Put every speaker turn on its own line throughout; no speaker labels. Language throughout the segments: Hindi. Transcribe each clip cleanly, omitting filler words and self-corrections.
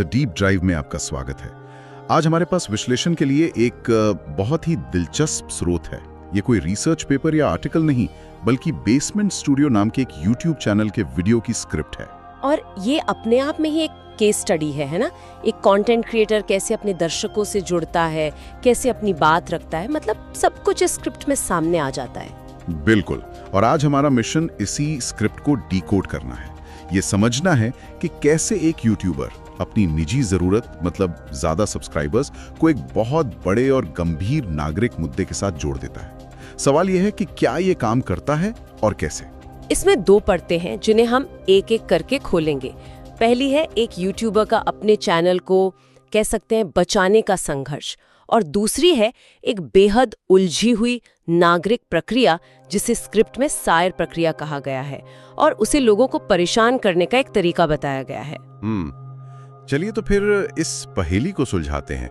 द डीप ड्राइव में आपका स्वागत है। आज हमारे पास विश्लेषण के लिए एक बहुत ही दिलचस्प स्रोत है। ये कोई रिसर्च पेपर या आर्टिकल नहीं, बल्कि बेसमेंट स्टूडियो नाम के एक यूट्यूब चैनल के वीडियो की स्क्रिप्ट है।
और ये अपने आप में ही एक केस स्टडी है ना। एक कंटेंट क्रिएटर कैसे अपने दर्शकों से जुड़ता है, कैसे अपनी बात रखता है, मतलब सब कुछ इस स्क्रिप्ट में सामने आ जाता है।
बिल्कुल। और आज हमारा मिशन इसी स्क्रिप्ट को डिकोड करना है। ये समझना है कि कैसे एक यूट्यूबर अपनी निजी जरूरत, मतलब ज्यादा सब्सक्राइबर्स, को एक बहुत बड़े और गंभीर नागरिक मुद्दे के साथ जोड़ देता है। सवाल यह है कि क्या ये काम करता है और कैसे।
इसमें दो परतें हैं जिन्हें हम एक एक करके खोलेंगे। पहली है एक यूट्यूबर का अपने चैनल को कह सकते हैं बचाने का संघर्ष, और दूसरी है एक बेहद उलझी हुई नागरिक प्रक्रिया जिसे स्क्रिप्ट में सायर प्रक्रिया कहा गया है, और उसे लोगों को परेशान करने का एक तरीका बताया गया है।
चलिए तो फिर इस पहेली को सुलझाते हैं।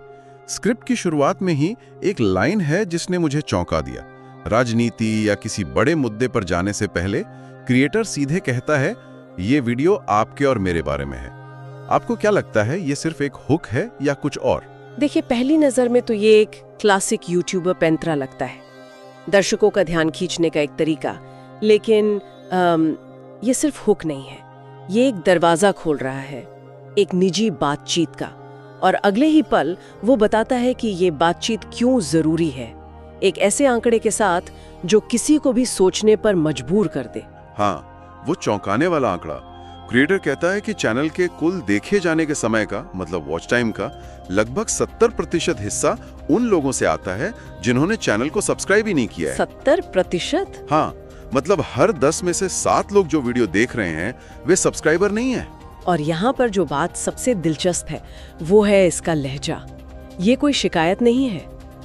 स्क्रिप्ट की शुरुआत में ही एक लाइन है जिसने मुझे चौंका दिया। राजनीति या किसी बड़े मुद्दे पर जाने से पहले क्रिएटर सीधे कहता है, ये वीडियो आपके और मेरे बारे में है। आपको क्या लगता है, ये सिर्फ एक हुक है या कुछ और?
देखिए, पहली नजर में तो ये एक क्लासिक यूट्यूबर पैंतरा लगता है, दर्शकों का ध्यान खींचने का एक तरीका। लेकिन ये सिर्फ हुक नहीं है, ये एक दरवाजा खोल रहा है एक निजी बातचीत का, और अगले ही पल वो बताता है कि ये बातचीत क्यों जरूरी है, एक ऐसे आंकड़े के साथ जो किसी को भी सोचने पर मजबूर कर दे।
हाँ, वो चौंकाने वाला आंकड़ा। क्रिएटर कहता है कि चैनल के कुल देखे जाने के समय का, मतलब वॉच टाइम का लगभग 70% हिस्सा उन लोगों से आता है जिन्होंने चैनल को सब्सक्राइब ही नहीं किया है।
70%?
हाँ, मतलब हर 10 में से 7 लोग जो वीडियो देख रहे हैं वे सब्सक्राइबर नहीं है।
और यहाँ पर जो बात सबसे दिलचस्प है वो है इसका लहजा। ये कोई शिकायत नहीं है,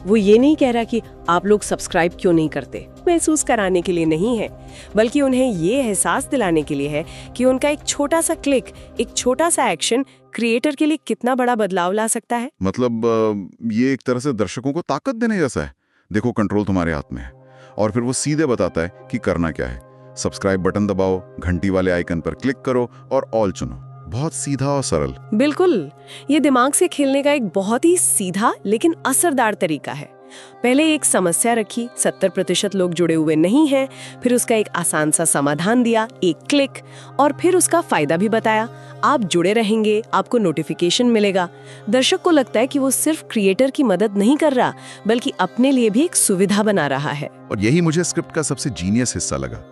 वो ये नहीं कह रहा कि आप लोग सब्सक्राइब क्यों नहीं करते, महसूस कराने के लिए नहीं है, बल्कि उन्हें ये एहसास दिलाने के लिए है कि उनका एक छोटा सा क्लिक, एक छोटा सा एक्शन क्रिएटर के लिए कितना बड़ा बदलाव ला सकता है।
मतलब ये एक तरह से दर्शकों को ताकत देने जैसा है। देखो, कंट्रोल तुम्हारे हाथ में है। और फिर वो सीधे बताता है कि करना क्या है। सब्सक्राइब बटन दबाओ, घंटी वाले आइकन पर क्लिक करो और ऑल चुनो। बहुत सीधा और सरल। बिल्कुल,
ये दिमाग से खेलने का एक बहुत ही सीधा लेकिन असरदार तरीका है। पहले एक समस्या रखी, 70% लोग जुड़े हुए नहीं हैं, फिर उसका एक आसान सा समाधान दिया, एक क्लिक, और फिर उसका फायदा भी बताया। आप जुड़े रहेंगे, आपको नोटिफिकेशन मिलेगा। दर्शक को लगता है कि वो सिर्फ क्रिएटर की मदद नहीं कर रहा, बल्कि अपने लिए भी एक सुविधा बना रहा है।
और यही मुझे स्क्रिप्ट का सबसे जीनियस हिस्सा लगा।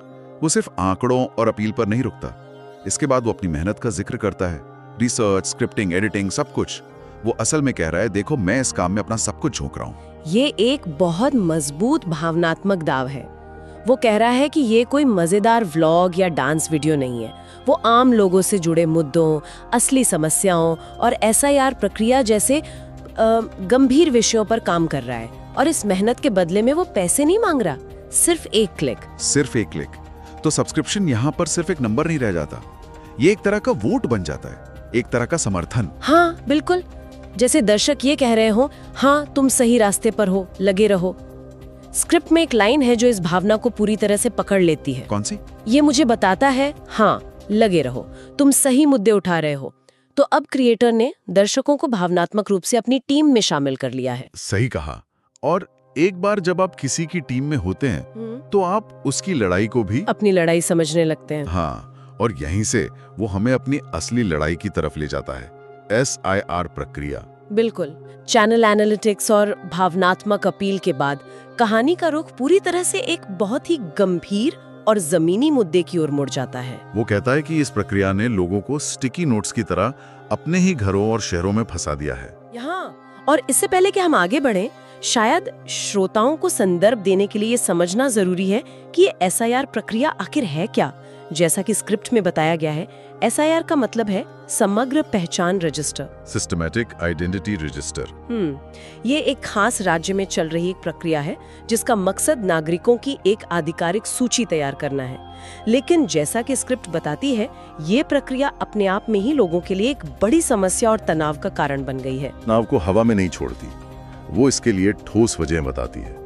वो सिर्फ आंकड़ों और अपील पर नहीं रुकता। इसके बाद वो अपनी मेहनत का जिक्र करता है, रिसर्च, स्क्रिप्टिंग, एडिटिंग, सब कुछ। वो असल में कह रहा है, देखो मैं इस काम में अपना सब कुछ झोंक रहा हूँ।
ये एक बहुत मजबूत भावनात्मक दाव है। वो कह रहा है कि ये कोई मजेदार व्लॉग या डांस वीडियो नहीं है। वो आम लोगों से जुड़े मुद्दों, असली समस्याओं और SIR प्रक्रिया जैसे गंभीर विषयों पर काम कर रहा है। और इस मेहनत के बदले में वो पैसे नहीं मांग रहा, सिर्फ एक क्लिक।
सिर्फ एक क्लिक। तो सब्सक्रिप्शन यहाँ पर सिर्फ एक नंबर नहीं रह जाता, ये एक तरह का वोट बन जाता है, एक तरह का समर्थन।
हाँ बिल्कुल, जैसे दर्शक ये कह रहे हो, हाँ तुम सही रास्ते पर हो, लगे रहो। स्क्रिप्ट में एक लाइन है जो इस भावना को पूरी तरह से पकड़ लेती है।
कौन सी?
ये मुझे बताता है, हाँ लगे रहो, तुम सही मुद्दे उठा रहे हो। तो अब क्रिएटर ने दर्शकों को भावनात्मक रूप से अपनी टीम में शामिल कर लिया है।
सही कहा। और एक बार जब आप किसी की टीम में होते हैं तो आप उसकी लड़ाई को भी
अपनी लड़ाई समझने लगते हैं।
हाँ, और यहीं से वो हमें अपनी असली लड़ाई की तरफ ले जाता है, SIR प्रक्रिया।
बिल्कुल, चैनल एनालिटिक्स और भावनात्मक अपील के बाद कहानी का रुख पूरी तरह से एक बहुत ही गंभीर और जमीनी मुद्दे की ओर मुड़ जाता है।
वो कहता है कि इस प्रक्रिया ने लोगों को स्टिकी नोट्स की तरह अपने ही घरों और शहरों में फंसा दिया है।
यहाँ, और इससे पहले कि हम आगे बढ़ें, शायद श्रोताओं को संदर्भ देने के लिए ये समझना जरूरी है कि ये SIR प्रक्रिया आखिर है क्या। जैसा कि स्क्रिप्ट में बताया गया है, SIR का मतलब है समग्र पहचान रजिस्टर,
सिस्टमैटिक आइडेंटिटी रजिस्टर।
ये एक खास राज्य में चल रही एक प्रक्रिया है जिसका मकसद नागरिकों की एक आधिकारिक सूची तैयार करना है। लेकिन जैसा कि स्क्रिप्ट बताती है, ये प्रक्रिया अपने आप में ही लोगों के लिए एक बड़ी समस्या और तनाव का कारण बन गई है।
तनाव को हवा में नहीं छोड़ती, वो इसके लिए ठोस वजह बताती है।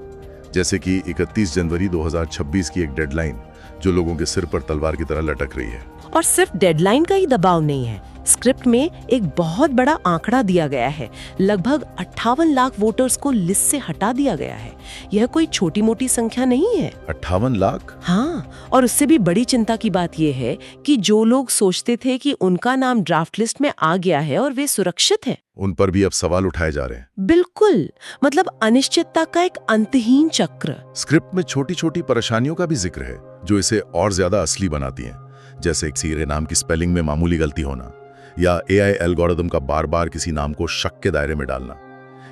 जैसे कि 31 जनवरी 2026 की एक डेडलाइन जो लोगों के सिर पर तलवार की तरह लटक रही है।
और सिर्फ डेडलाइन का ही दबाव नहीं है, स्क्रिप्ट में एक बहुत बड़ा आंकड़ा दिया गया है। लगभग 58 लाख वोटर्स को लिस्ट से हटा दिया गया है। यह कोई छोटी मोटी संख्या नहीं है।
58 लाख?
हाँ, और उससे भी बड़ी चिंता की बात यह है कि जो लोग सोचते थे कि उनका नाम ड्राफ्ट लिस्ट में आ गया है और वे सुरक्षित हैं,
उन पर भी अब सवाल उठाए जा रहे हैं।
बिल्कुल, मतलब अनिश्चितता का एक अंतहीन चक्र।
स्क्रिप्ट में छोटी छोटी परेशानियों का भी जिक्र है जो इसे और ज्यादा असली बनाती हैं, जैसे एक सीरे नाम की स्पेलिंग में मामूली गलती होना या एआई एल्गोरिदम का बार बार किसी नाम को शक के दायरे में डालना।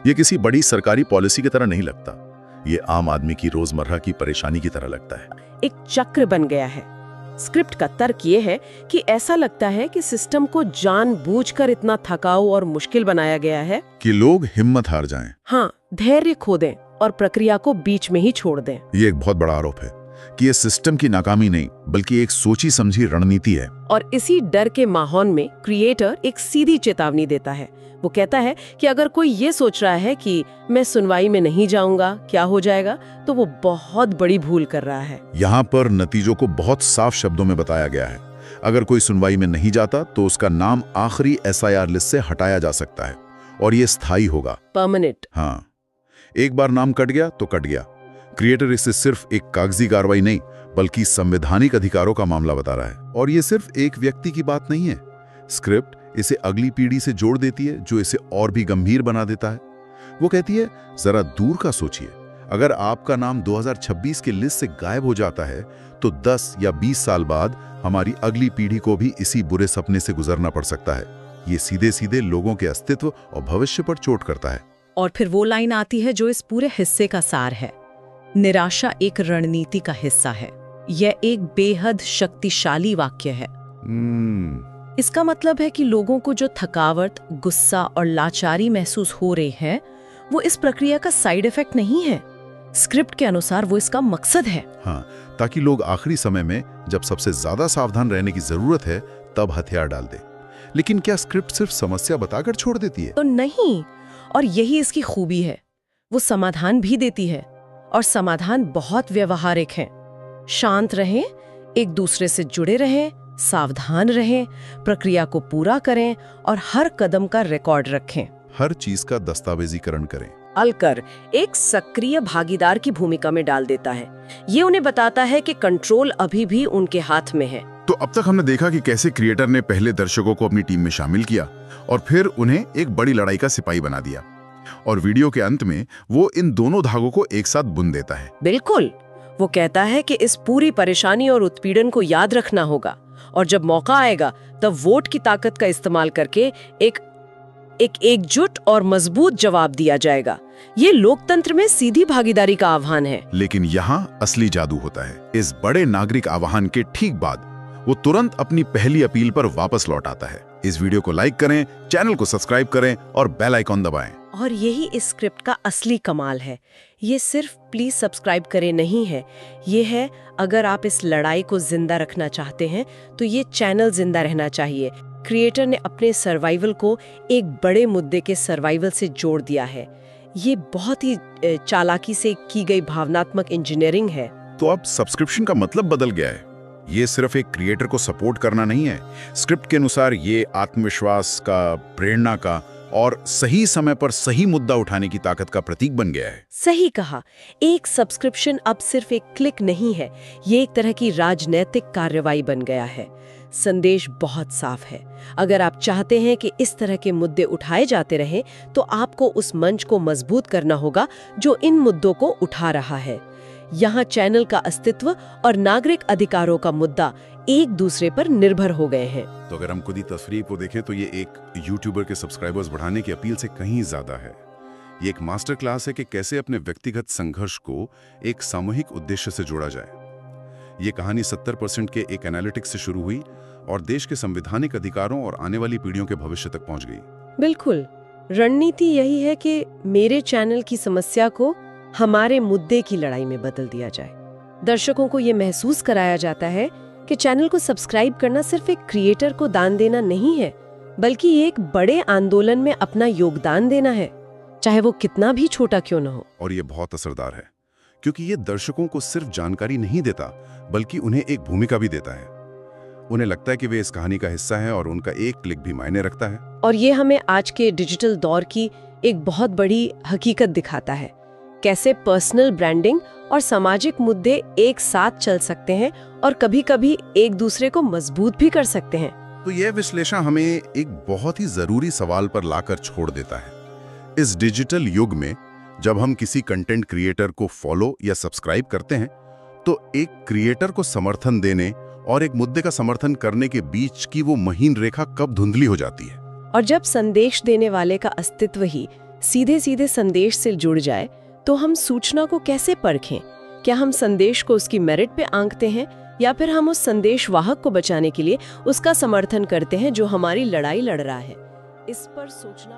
ये किसी बड़ी सरकारी पॉलिसी की तरह नहीं लगता, ये आम आदमी की रोजमर्रा की परेशानी की तरह लगता है।
एक चक्र बन गया है। स्क्रिप्ट का तर्क ये है कि ऐसा लगता है कि सिस्टम को जानबूझकर इतना थकाऊ और मुश्किल बनाया गया है
कि लोग हिम्मत हार जाएं।
हाँ, धैर्य खो दें और प्रक्रिया को बीच में ही छोड़ दें।
ये एक बहुत बड़ा आरोप है कि ये सिस्टम की नाकामी नहीं बल्कि एक सोची समझी रणनीति है।
और इसी डर के माहौल में क्रिएटर एक सीधी चेतावनी देता है। वो कहता है कि अगर कोई ये सोच रहा है कि मैं सुनवाई में नहीं जाऊंगा, क्या हो जाएगा, तो वो बहुत बड़ी भूल कर रहा है।
यहाँ पर नतीजों को बहुत साफ शब्दों में बताया गया है। अगर कोई सुनवाई में नहीं जाता तो उसका नाम आखिरी एसआईआर लिस्ट से हटाया जा सकता है और ये स्थायी होगा,
परमानेंट।
हाँ, एक बार नाम कट गया तो कट गया। क्रिएटर इसे सिर्फ एक कागजी कार्रवाई नहीं बल्कि संवैधानिक अधिकारों का मामला बता रहा है। और ये सिर्फ एक व्यक्ति की बात नहीं है। स्क्रिप्ट इसे अगली पीढ़ी से जोड़ देती है, जो इसे और भी गंभीर बना देता है। वो कहती है, जरा दूर का सोचिए, अगर आपका नाम 2026 के लिस्ट से गायब हो जाता है तो 10 या 20 साल बाद हमारी अगली पीढ़ी को भी इसी बुरे सपने से गुजरना पड़ सकता है। ये सीधे सीधे लोगों के अस्तित्व और भविष्य पर चोट करता है।
और फिर वो लाइन आती है जो इस पूरे हिस्से का सार है। निराशा एक रणनीति का हिस्सा है। यह एक बेहद शक्तिशाली वाक्य है। इसका मतलब है कि लोगों को जो थकावट, गुस्सा और लाचारी महसूस हो रही है, वो इस प्रक्रिया का साइड इफेक्ट नहीं है। स्क्रिप्ट के अनुसार वो इसका मकसद है।
हाँ, ताकि लोग आखिरी समय में जब सबसे ज्यादा सावधान रहने की जरूरत है तब हथियार डाल दे। लेकिन क्या स्क्रिप्ट सिर्फ समस्या बताकर छोड़ देती है?
तो नहीं, और यही इसकी खूबी है। वो समाधान भी देती है और समाधान बहुत व्यवहारिक है। शांत रहें, एक दूसरे से जुड़े रहें, सावधान रहें, प्रक्रिया को पूरा करें और हर कदम का रिकॉर्ड रखें।
हर चीज का दस्तावेजीकरण करें।
अलकर एक सक्रिय भागीदार की भूमिका में डाल देता है। ये उन्हें बताता है कि कंट्रोल अभी भी उनके हाथ में है।
तो अब तक हमने देखा कि कैसे क्रिएटर ने पहले दर्शकों को अपनी टीम में शामिल किया और फिर उन्हें एक बड़ी लड़ाई का सिपाही बना दिया, और वीडियो के अंत में वो इन दोनों धागों को एक साथ बुन देता है।
बिल्कुल, वो कहता है कि इस पूरी परेशानी और उत्पीड़न को याद रखना होगा और जब मौका आएगा तब वोट की ताकत का इस्तेमाल करके एक एकजुट और मजबूत जवाब दिया जाएगा। ये लोकतंत्र में सीधी भागीदारी का आह्वान है।
लेकिन यहाँ असली जादू होता है। इस बड़े नागरिक आह्वान के ठीक बाद वो तुरंत अपनी पहली अपील पर वापस लौट आता है। इस वीडियो को लाइक करें, चैनल को सब्सक्राइब करें और बेल आइकॉन दबाएं।
और यही इस स्क्रिप्ट का असली कमाल है। ये सिर्फ प्लीज सब्सक्राइब करें नहीं है, ये है अगर आप इस लड़ाई को जिंदा रखना चाहते हैं तो ये चैनल जिंदा रहना चाहिए। क्रिएटर ने अपने सर्वाइवल को एक बड़े मुद्दे के सर्वाइवल से जोड़ दिया है। ये बहुत ही चालाकी से की गई भावनात्मक इंजीनियरिंग है।
तो अब सब्सक्रिप्शन का मतलब बदल गया है। ये सिर्फ एक क्रिएटर को सपोर्ट करना नहीं है। स्क्रिप्ट के अनुसार ये आत्मविश्वास का, प्रेरणा का और सही समय पर सही मुद्दा उठाने की ताकत का प्रतीक बन गया है।
सही कहा, एक सब्सक्रिप्शन अब सिर्फ एक क्लिक नहीं है, ये एक तरह की राजनैतिक कार्रवाई बन गया है। संदेश बहुत साफ है। अगर आप चाहते हैं कि इस तरह के मुद्दे उठाए जाते रहें, तो आपको उस मंच को मजबूत करना होगा जो इन मुद्दों को उठा रहा है। यहाँ चैनल का अस्तित्व और नागरिक अधिकारों का मुद्दा एक दूसरे पर निर्भर हो गए हैं।
तो अगर हम खुद ही तस्वीर को देखें तो ये एक यूट्यूबर के सब्सक्राइबर्स बढ़ाने की अपील से कहीं ज्यादा है। ये एक मास्टर क्लास है कि कैसे अपने व्यक्तिगत संघर्ष को एक सामूहिक उद्देश्य से जोड़ा जाए। ये कहानी 70% के एक एनालिटिक्स से शुरू हुई और देश के संवैधानिक अधिकारों और आने वाली पीढ़ियों के भविष्य तक पहुंच गई।
बिल्कुल, रणनीति यही है कि मेरे चैनल की समस्या को हमारे मुद्दे की लड़ाई में बदल दिया जाए। दर्शकों को ये महसूस कराया जाता है कि चैनल को सब्सक्राइब करना सिर्फ एक क्रिएटर को दान देना नहीं है, बल्कि एक बड़े आंदोलन में अपना योगदान देना है, चाहे वो कितना भी छोटा क्यों न हो।
और ये बहुत असरदार है क्योंकि ये दर्शकों को सिर्फ जानकारी नहीं देता बल्कि उन्हें एक भूमिका भी देता है। उन्हें लगता है कि वे इस कहानी का हिस्सा हैं और उनका एक क्लिक भी मायने रखता है।
और ये हमें आज के डिजिटल दौर की एक बहुत बड़ी हकीकत दिखाता है, कैसे पर्सनल ब्रांडिंग और सामाजिक मुद्दे एक साथ चल सकते हैं और कभी-कभी एक दूसरे को मजबूत भी कर सकते हैं।
तो यह विश्लेषण हमें एक बहुत ही जरूरी सवाल पर लाकर छोड़ देता है। इस डिजिटल युग में जब हम किसी कंटेंट क्रिएटर को फॉलो या सब्सक्राइब करते हैं, तो एक क्रिएटर को समर्थन देने और एक मुद्दे का समर्थन करने के बीच की वो महीन रेखा कब धुंधली हो जाती है।
और जब संदेश देने वाले का अस्तित्व ही सीधे सीधे संदेश से जुड़ जाए, तो हम सूचना को कैसे परखें? क्या हम संदेश को उसकी मेरिट पे आंकते हैं या फिर हम उस संदेश वाहक को बचाने के लिए उसका समर्थन करते हैं जो हमारी लड़ाई लड़ रहा है? इस पर सोचना